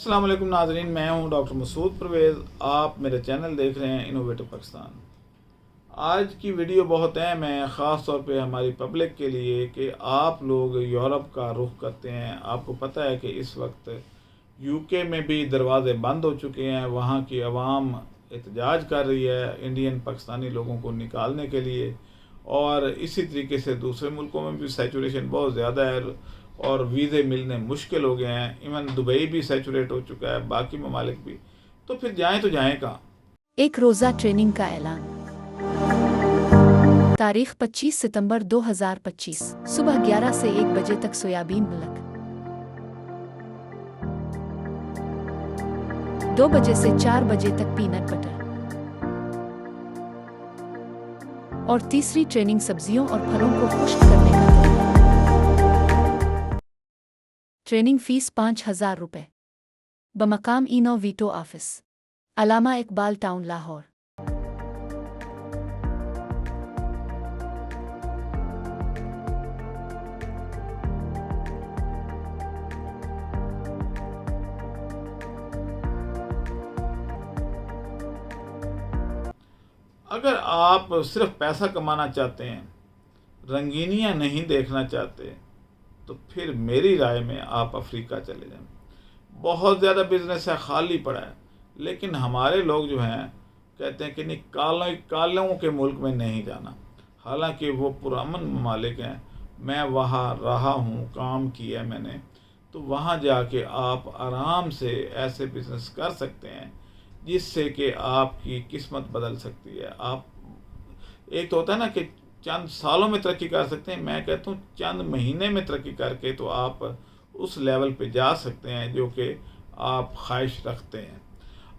अस्सलाम वालेकुम नाज़रीन, मैं हूं डॉक्टर मसूद परवेज़। आप मेरा चैनल देख रहे हैं इनोवेटिव पाकिस्तान। आज की वीडियो बहुत अहम है, ख़ास तौर पे हमारी पब्लिक के लिए कि आप लोग यूरोप का रुख करते हैं। आपको पता है कि इस वक्त यूके में भी दरवाज़े बंद हो चुके हैं, वहाँ की आवाम एहतजाज कर रही है इंडियन पाकिस्तानी लोगों को निकालने के लिए, और इसी तरीके से दूसरे मुल्कों में भी सैचुरेशन बहुत ज़्यादा है और वीज़े मिलने मुश्किल हो गए हैं। इवन दुबई भी सैचुरेट हो चुका है, बाकी ममालिक भी। तो फिर जाएं तो जाएं कहाँ? एक रोज़ा ट्रेनिंग का ऐलान। तारीख 25 सितंबर 2025 सुबह 11 से 1 बजे तक सोयाबीन मिल्क, 2 बजे से 4 बजे तक पीनट बटर, और तीसरी ट्रेनिंग सब्जियों और फलों को खुश्क करने का तरीका। ट्रेनिंग फीस 5,000 रुपये। बमकाम इनो veto office, Allama Iqbal town, Lahore. अगर आप सिर्फ पैसा कमाना चाहते हैं, रंगीनियाँ नहीं देखना चाहते, तो फिर मेरी राय में आप अफ्रीका चले जाएं। बहुत ज़्यादा बिजनेस है, खाली पड़ा है, लेकिन हमारे लोग जो हैं कहते हैं कि नहीं, कालों के मुल्क में नहीं जाना। हालांकि वो पुरअमन ममालिक हैं, मैं वहाँ रहा हूँ, काम किया है मैंने, तो वहाँ जाके आप आराम से ऐसे बिज़नेस कर सकते हैं जिससे कि आपकी किस्मत बदल सकती है। आप, एक तो होता है ना कि चंद सालों में तरक्की कर सकते हैं, मैं कहता हूँ चंद महीने में तरक्की करके तो आप उस लेवल पे जा सकते हैं जो कि आप ख्वाहिश रखते हैं।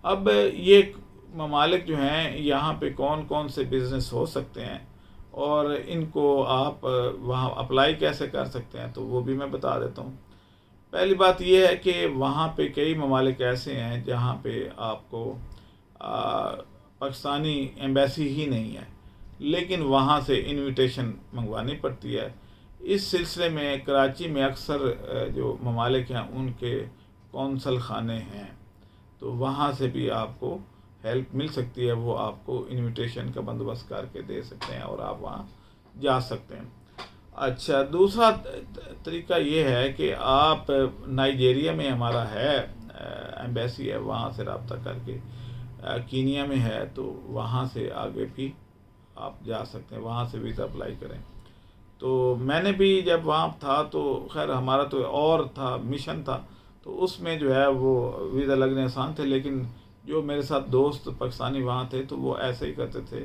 अब ये ममालिक जो हैं, यहाँ पे कौन कौन से बिज़नेस हो सकते हैं और इनको आप वहाँ अप्लाई कैसे कर सकते हैं, तो वो भी मैं बता देता हूँ। पहली बात यह है कि वहाँ पे कई ममालिक ऐसे हैं जहाँ पे आपको पाकिस्तानी एम्बेसी ही नहीं है, लेकिन वहाँ से इनविटेशन मंगवानी पड़ती है। इस सिलसिले में कराची में अक्सर जो ममालिक हैं उनके कौंसल खाने हैं, तो वहाँ से भी आपको हेल्प मिल सकती है। वो आपको इनविटेशन का बंदोबस्त करके दे सकते हैं और आप वहाँ जा सकते हैं। अच्छा, दूसरा तरीका ये है कि आप नाइजीरिया में हमारा है एम्बेसी है, वहाँ से रब्ता करके, कीनिया में है तो वहाँ से आगे भी आप जा सकते हैं, वहाँ से वीज़ा अप्लाई करें। तो मैंने भी जब वहाँ था तो खैर हमारा तो और था, मिशन था, तो उसमें जो है वो वीज़ा लगने आसान थे, लेकिन जो मेरे साथ दोस्त पाकिस्तानी वहाँ थे तो वो ऐसे ही करते थे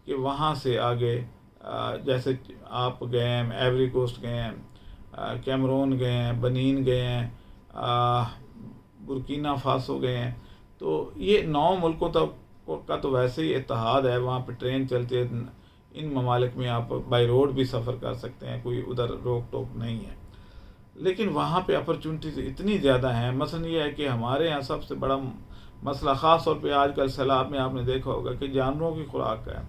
कि वहाँ से आगे जैसे आप गए हैं, एवरी कोस्ट गए हैं, कैमरून गए हैं, बनीन गए हैं, बुर्किना फासो गए हैं, तो ये 9 मुल्कों तक का तो वैसे ही इत्तेहाद है, वहाँ पे ट्रेन चलती है। इन ममालिक में आप बाई रोड भी सफ़र कर सकते हैं, कोई उधर रोक टोक नहीं है, लेकिन वहाँ पे अपॉर्चुनिटीज़ इतनी ज़्यादा हैं। मसलन ये है कि हमारे यहाँ सबसे बड़ा मसला, ख़ास तौर पे आजकल सैलाब में आपने देखा होगा कि जानवरों की खुराक है,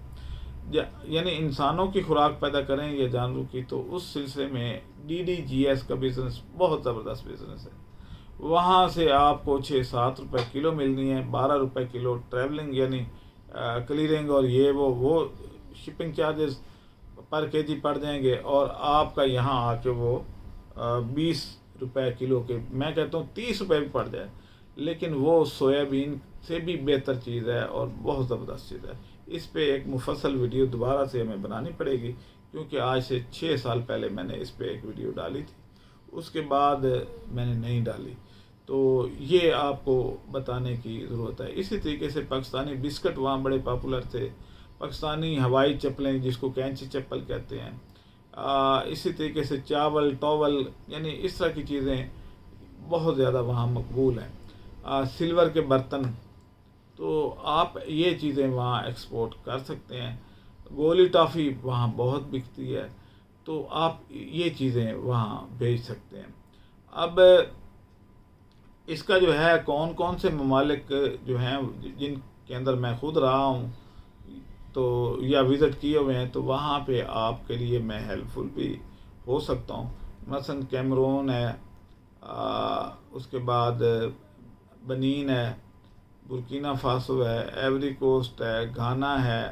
यानी इंसानों की खुराक पैदा करें या जानवरों की, तो उस सिलसिले में DDGS का बिज़नेस बहुत ज़बरदस्त बिज़नेस है। वहाँ से आपको 6-7 रुपये किलो मिलनी है, 12 रुपये किलो ट्रैवलिंग यानी क्लीयरिंग और ये वो शिपिंग चार्जेस पर केजी पड़ जाएंगे, और आपका यहाँ आके वो 20 रुपये किलो के, मैं कहता हूँ 30 रुपये भी पड़ जाए, लेकिन वो सोयाबीन से भी बेहतर चीज़ है और बहुत ज़बरदस्त चीज़ है। इस पे एक मुफस्सल वीडियो दोबारा से हमें बनानी पड़ेगी, क्योंकि आज से 6 साल पहले मैंने इस पे एक वीडियो डाली थी, उसके बाद मैंने नहीं डाली, तो ये आपको बताने की ज़रूरत है। इसी तरीके से पाकिस्तानी बिस्किट वहाँ बड़े पॉपुलर थे, पाकिस्तानी हवाई चप्पलें जिसको कैंची चप्पल कहते हैं, इसी तरीके से चावल टॉवल, यानी इस तरह की चीज़ें बहुत ज़्यादा वहाँ मकबूल हैं। सिल्वर के बर्तन, तो आप ये चीज़ें वहाँ एक्सपोर्ट कर सकते हैं। गोली टॉफ़ी वहाँ बहुत बिकती है, तो आप ये चीज़ें वहाँ भेज सकते हैं। अब इसका जो है कौन कौन से ममालिक जो हैं जिनके अंदर मैं खुद रहा हूँ तो या विज़िट किए हुए हैं, तो वहाँ पे आपके लिए मैं हेल्पफुल भी हो सकता हूँ। मसलन कैमरून है, उसके बाद بنین ہے، برکینا فاسو ہے، ایوری کوسٹ ہے، گھانا ہے،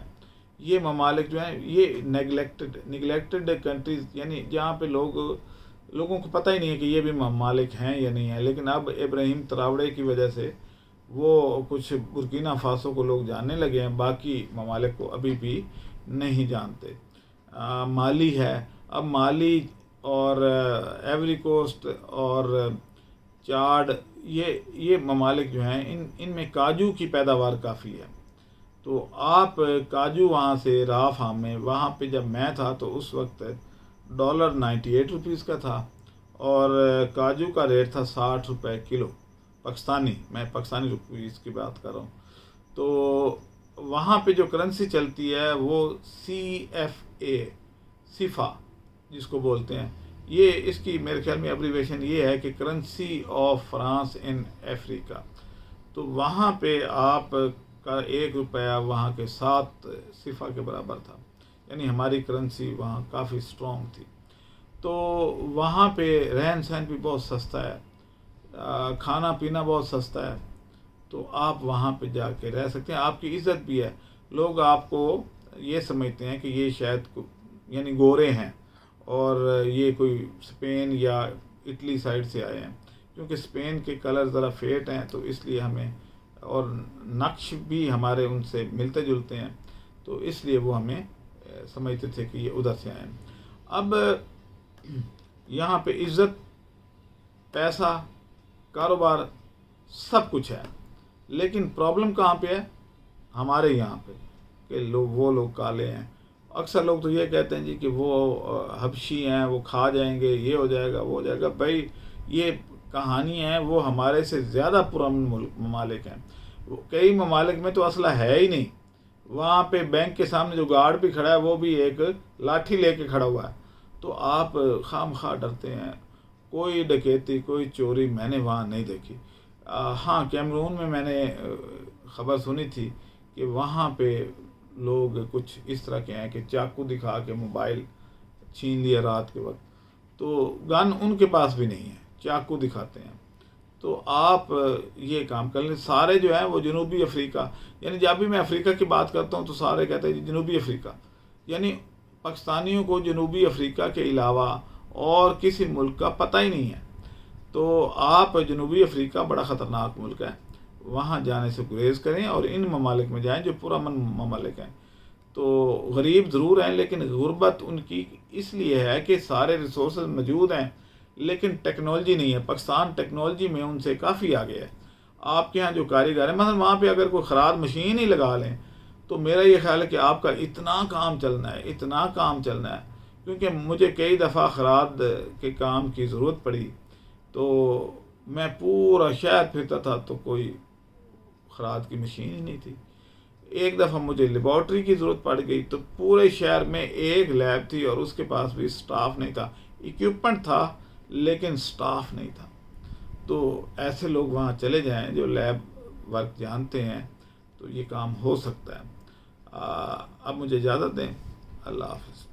یہ ممالک جو ہیں یہ نگلیکٹڈ کنٹریز، یعنی جہاں پہ لوگوں کو پتہ ہی نہیں ہے کہ یہ بھی ممالک ہیں یا نہیں ہیں، لیکن اب ابراہیم تراوڑے کی وجہ سے وہ کچھ برکینا فاسو کو لوگ جاننے لگے ہیں، باقی ممالک کو ابھی بھی نہیں جانتے۔ مالی ہے، اب مالی اور ایوری کوسٹ اور چاڈ، یہ ممالک جو ہیں ان میں کاجو کی پیداوار کافی ہے، تو آپ کاجو وہاں سے را فارم میں، وہاں پہ جب میں تھا تو اس وقت $98 کا تھا، اور کاجو کا ریٹ تھا $60 کلو پاکستانی، میں پاکستانی روپیز کی بات کر رہا ہوں۔ تو وہاں پہ جو کرنسی چلتی ہے وہ CFA، سیفا جس کو بولتے ہیں، یہ اس کی میرے خیال میں ایبریویشن یہ ہے کہ کرنسی آف فرانس ان افریقہ۔ تو وہاں پہ آپ کا $1 وہاں کے 7 سیفا کے برابر تھا، یعنی ہماری کرنسی وہاں کافی اسٹرانگ تھی۔ تو وہاں پہ رہن سہن بھی بہت سستا ہے، کھانا پینا بہت سستا ہے، تو آپ وہاں پہ جا کے رہ سکتے ہیں، آپ کی عزت بھی ہے، لوگ آپ کو یہ سمجھتے ہیں کہ یہ شاید یعنی گورے ہیں اور یہ کوئی اسپین یا اٹلی سائڈ سے آئے ہیں، کیونکہ اسپین کے کلر ذرا فیٹ ہیں تو اس لیے ہمیں، اور نقش بھی ہمارے ان سے ملتے جلتے ہیں، تو اس لیے وہ ہمیں سمجھتے تھے کہ یہ ادھر سے آئے ہیں۔ اب یہاں پہ عزت، پیسہ، کاروبار سب کچھ ہے، لیکن پرابلم کہاں پہ ہے؟ ہمارے یہاں پہ کہ وہ لوگ کالے ہیں۔ اکثر لوگ تو یہ کہتے ہیں جی کہ وہ حبشی ہیں، وہ کھا جائیں گے، یہ ہو جائے گا، وہ ہو جائے گا۔ بھائی یہ کہانی ہے، وہ ہمارے سے زیادہ پرامن ممالک ہیں، کئی ممالک میں تو اسلحہ ہے ہی نہیں، وہاں پہ بینک کے سامنے جو گارڈ بھی کھڑا ہے وہ بھی ایک لاٹھی لے کے کھڑا ہوا ہے، تو آپ خام خواہ ڈرتے ہیں۔ کوئی ڈکیتی، کوئی چوری میں نے وہاں نہیں دیکھی۔ ہاں، کیمرون میں نے خبر سنی تھی کہ وہاں پہ لوگ کچھ اس طرح کے ہیں کہ چاقو دکھا کے موبائل چھین لیا رات کے وقت، تو گن ان کے پاس بھی نہیں ہے، چاقو دکھاتے ہیں۔ تو آپ یہ کام کر لیں۔ سارے جو ہیں وہ جنوبی افریقہ، یعنی جب بھی میں افریقہ کی بات کرتا ہوں تو سارے کہتے ہیں جنوبی افریقہ، یعنی پاکستانیوں کو جنوبی افریقہ کے علاوہ اور کسی ملک کا پتہ ہی نہیں ہے۔ تو آپ جنوبی افریقہ بڑا خطرناک ملک ہے، وہاں جانے سے گریز کریں اور ان ممالک میں جائیں جو پرامن ممالک ہیں۔ تو غریب ضرور ہیں، لیکن غربت ان کی اس لیے ہے کہ سارے ریسورسز موجود ہیں لیکن ٹیکنالوجی نہیں ہے۔ پاکستان ٹیکنالوجی میں ان سے کافی آگے ہے۔ آپ کے ہاں جو کاریگر ہیں، مثلا وہاں پہ اگر کوئی خراد مشین ہی لگا لیں تو میرا یہ خیال ہے کہ آپ کا اتنا کام چلنا ہے، کیونکہ مجھے کئی دفعہ خراد کے کام کی ضرورت پڑی تو میں پورا شہر پھرتا تھا تو کوئی خراد کی مشین ہی نہیں تھی۔ ایک دفعہ مجھے لیبارٹری کی ضرورت پڑ گئی تو پورے شہر میں ایک لیب تھی اور اس کے پاس بھی سٹاف نہیں تھا، ایکوپمنٹ تھا لیکن سٹاف نہیں تھا۔ تو ایسے لوگ وہاں چلے جائیں جو لیب ورک جانتے ہیں تو یہ کام ہو سکتا ہے۔ اب مجھے اجازت دیں، اللہ حافظ۔